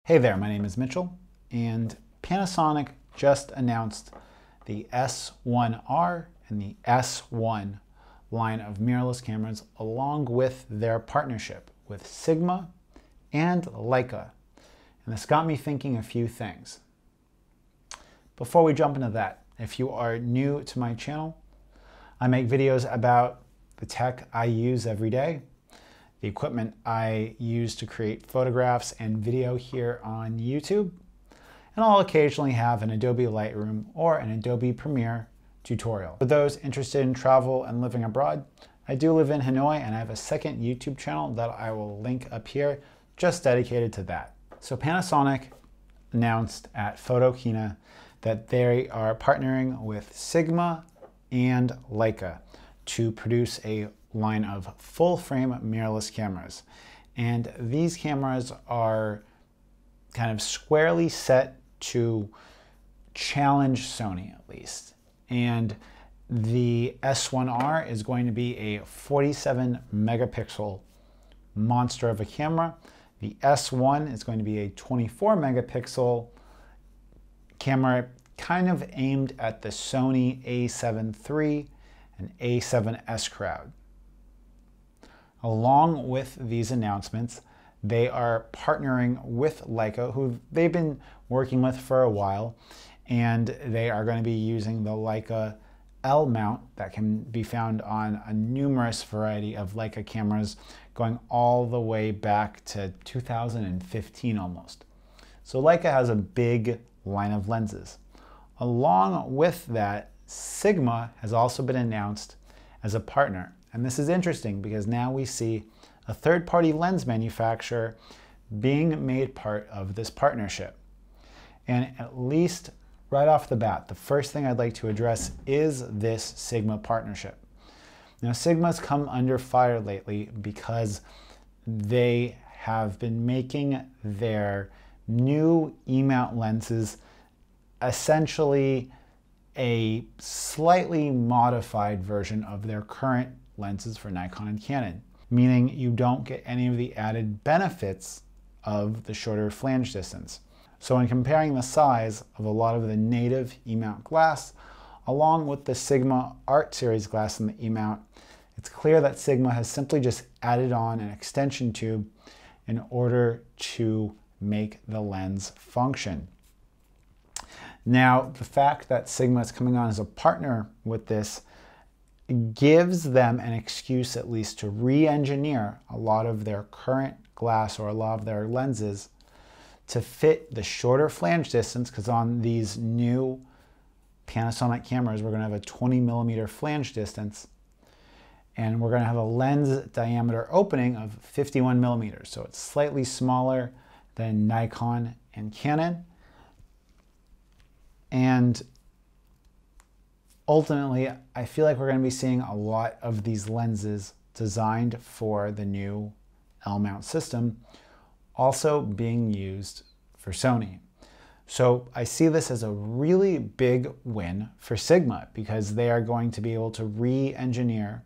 Hey there, my name is Mitchell, and Panasonic just announced the S1R and the S1 line of mirrorless cameras, along with their partnership with Sigma and Leica. And this got me thinking a few things. Before we jump into that, if you are new to my channel, I make videos about the tech I use every day, the equipment I use to create photographs and video here on YouTube, and I'll occasionally have an Adobe Lightroom or an Adobe Premiere tutorial. For those interested in travel and living abroad, I do live in Hanoi and I have a second YouTube channel that I will link up here just dedicated to that. So Panasonic announced at Photokina that they are partnering with Sigma and Leica to produce a line of full-frame mirrorless cameras. And these cameras are kind of squarely set to challenge Sony, at least. And the S1R is going to be a 47 megapixel monster of a camera. The S1 is going to be a 24 megapixel camera, kind of aimed at the Sony A7 III and A7S crowd. Along with these announcements, they are partnering with Leica, who they've been working with for a while, and they are going to be using the Leica L mount that can be found on a numerous variety of Leica cameras going all the way back to 2015 almost. So Leica has a big line of lenses. Along with that, Sigma has also been announced as a partner. And this is interesting because now we see a third-party lens manufacturer being made part of this partnership. And at least right off the bat, the first thing I'd like to address is this Sigma partnership. Now, Sigma's come under fire lately because they have been making their new E-mount lenses essentially a slightly modified version of their current lenses for Nikon and Canon, meaning you don't get any of the added benefits of the shorter flange distance. So when comparing the size of a lot of the native E-mount glass along with the Sigma Art Series glass in the E-mount, it's clear that Sigma has simply just added on an extension tube in order to make the lens function. Now, the fact that Sigma is coming on as a partner with this gives them an excuse at least to re-engineer a lot of their current glass or a lot of their lenses to fit the shorter flange distance, because on these new Panasonic cameras we're going to have a 20 millimeter flange distance, and we're going to have a lens diameter opening of 51 millimeters, so it's slightly smaller than Nikon and Canon. And ultimately, I feel like we're going to be seeing a lot of these lenses designed for the new L-mount system also being used for Sony. So I see this as a really big win for Sigma because they are going to be able to re-engineer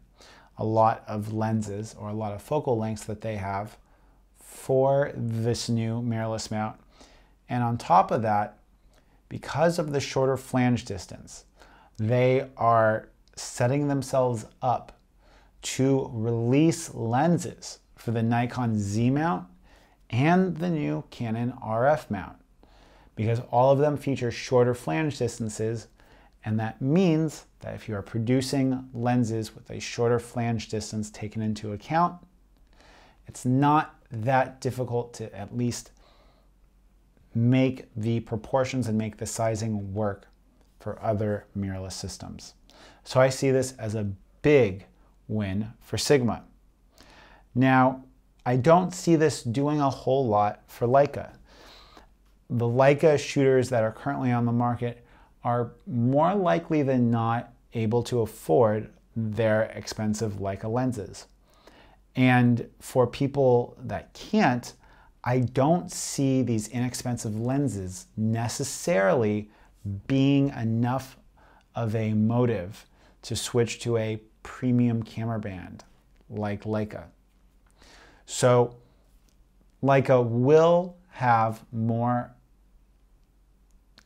a lot of lenses or a lot of focal lengths that they have for this new mirrorless mount. And on top of that, because of the shorter flange distance, they are setting themselves up to release lenses for the Nikon Z mount and the new Canon RF mount, because all of them feature shorter flange distances, and that means that if you are producing lenses with a shorter flange distance taken into account, it's not that difficult to at least make the proportions and make the sizing work for other mirrorless systems. So I see this as a big win for Sigma. Now, I don't see this doing a whole lot for Leica. The Leica shooters that are currently on the market are more likely than not able to afford their expensive Leica lenses. And for people that can't, I don't see these inexpensive lenses necessarily being enough of a motive to switch to a premium camera band like Leica. So Leica will have more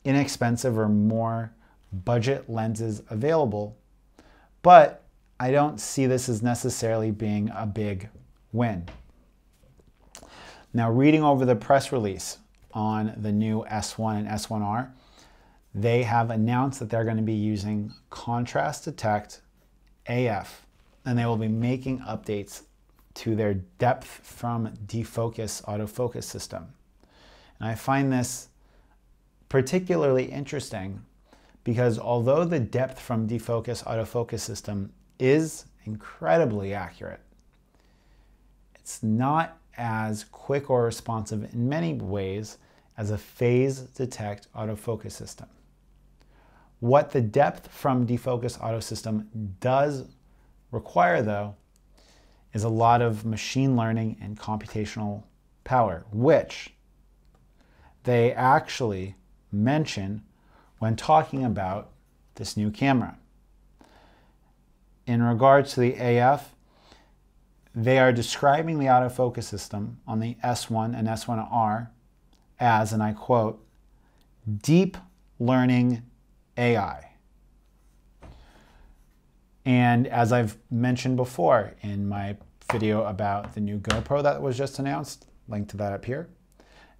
inexpensive or more budget lenses available, but I don't see this as necessarily being a big win. Now, reading over the press release on the new S1 and S1R, they have announced that they're going to be using contrast detect AF, and they will be making updates to their depth from defocus autofocus system. And I find this particularly interesting because although the depth from defocus autofocus system is incredibly accurate, it's not as quick or responsive in many ways as a phase detect autofocus system. What the depth from defocus auto system does require, though, is a lot of machine learning and computational power, which they actually mention when talking about this new camera. In regards to the AF, they are describing the autofocus system on the S1 and S1R as, and I quote, deep learning AI. And as I've mentioned before in my video about the new GoPro that was just announced, link to that up here,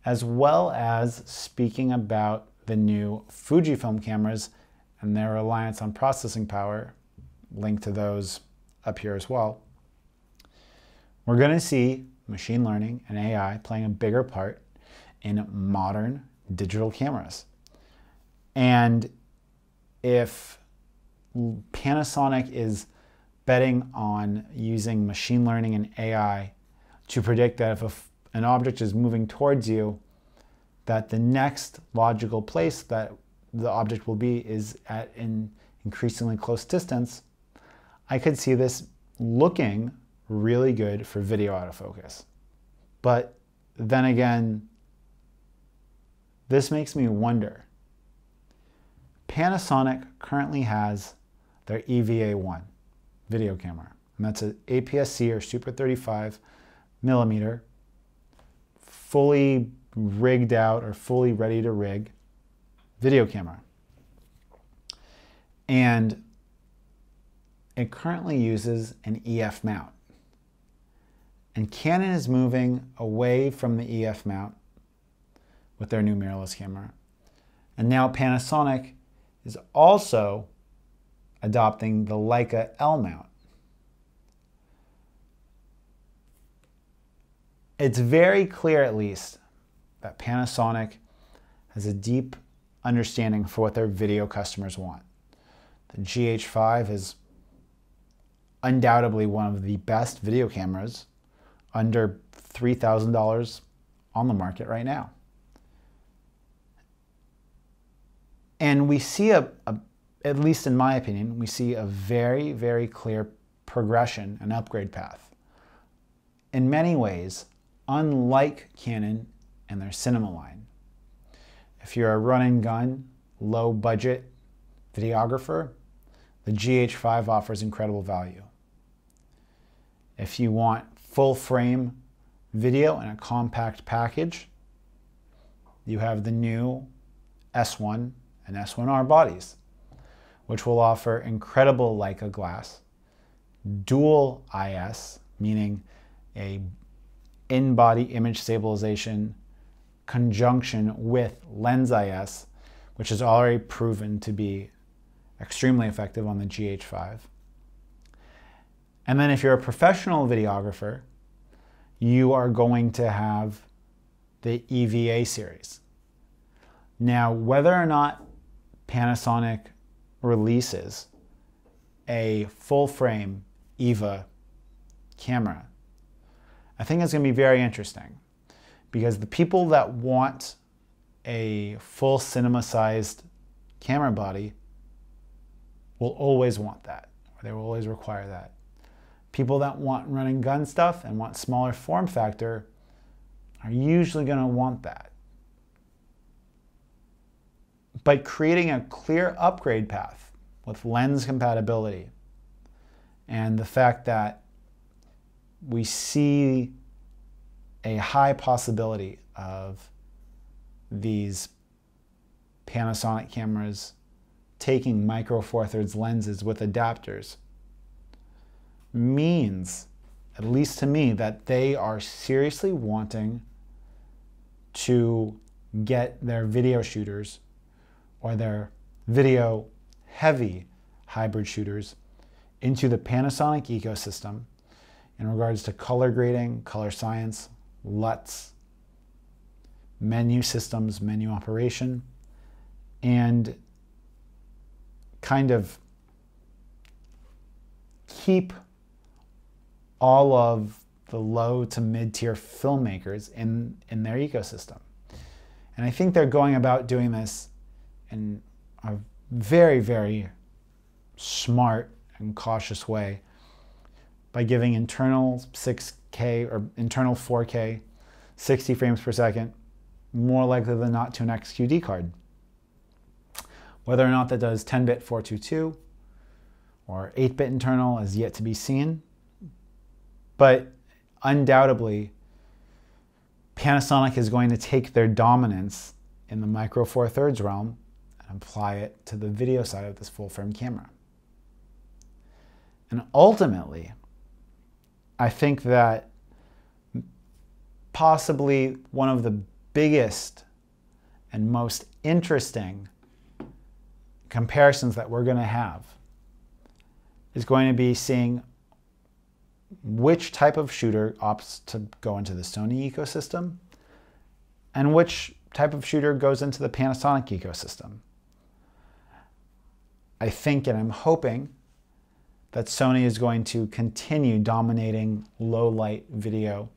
as well as speaking about the new Fujifilm cameras and their reliance on processing power, link to those up here as well. We're going to see machine learning and AI playing a bigger part in modern digital cameras. And if Panasonic is betting on using machine learning and AI to predict that if an object is moving towards you, that the next logical place that the object will be is at an increasingly close distance, I could see this looking really good for video autofocus. But then again, this makes me wonder. Panasonic currently has their EVA1 video camera, and that's an APS-C or Super 35 millimeter, fully rigged out or fully ready to rig video camera. And it currently uses an EF mount. And Canon is moving away from the EF mount with their new mirrorless camera. And now Panasonic is also adopting the Leica L mount. It's very clear, at least, that Panasonic has a deep understanding for what their video customers want. The GH5 is undoubtedly one of the best video cameras under $3,000 on the market right now. And we see at least in my opinion, we see a very, very clear progression and upgrade path. In many ways, unlike Canon and their cinema line. If you're a run and gun, low budget videographer, the GH5 offers incredible value. If you want full frame video in a compact package, you have the new S1 and S1R bodies, which will offer incredible Leica glass, dual IS, meaning a in-body image stabilization conjunction with lens IS, which is already proven to be extremely effective on the GH5. And then if you're a professional videographer, you are going to have the EVA series. Now, whether or not Panasonic releases a full-frame EVA camera, I think it's going to be very interesting because the people that want a full cinema-sized camera body will always want that, or they will always require that. People that want run and gun stuff and want smaller form factor are usually going to want that. But creating a clear upgrade path with lens compatibility and the fact that we see a high possibility of these Panasonic cameras taking micro four thirds lenses with adapters means, at least to me, that they are seriously wanting to get their video shooters or their video heavy hybrid shooters into the Panasonic ecosystem in regards to color grading, color science, LUTs, menu systems, menu operation, and kind of keep all of the low to mid-tier filmmakers in their ecosystem. And I think they're going about doing this in a very, very smart and cautious way by giving internal 6K or internal 4K, 60 frames per second, more likely than not to an XQD card. Whether or not that does 10-bit 422 or 8-bit internal is yet to be seen. But undoubtedly, Panasonic is going to take their dominance in the micro four thirds realm and apply it to the video side of this full frame camera. And ultimately, I think that possibly one of the biggest and most interesting comparisons that we're going to have is going to be seeing which type of shooter opts to go into the Sony ecosystem and which type of shooter goes into the Panasonic ecosystem. I think and I'm hoping that Sony is going to continue dominating low light video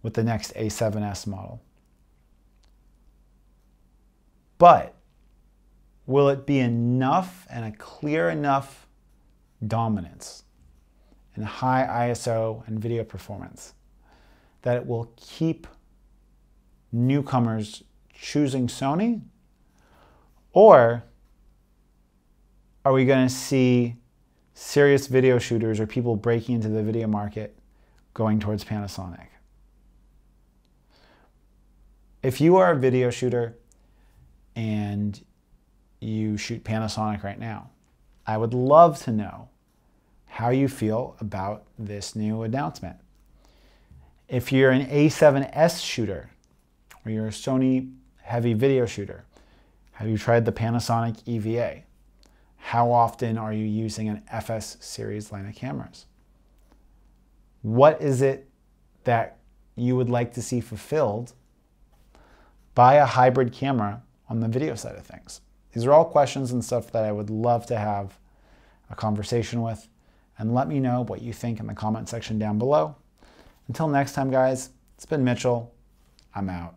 with the next A7S model. But will it be enough and a clear enough dominance in high ISO and video performance that it will keep newcomers choosing Sony? Or are we going to see serious video shooters or people breaking into the video market going towards Panasonic? If you are a video shooter and you shoot Panasonic right now, I would love to know how you feel about this new announcement. If you're an A7S shooter or you're a Sony heavy video shooter, have you tried the Panasonic EVA? How often are you using an FS series line of cameras? What is it that you would like to see fulfilled by a hybrid camera on the video side of things? These are all questions and stuff that I would love to have a conversation with, and let me know what you think in the comment section down below. Until next time, guys, it's been Mitchell. I'm out.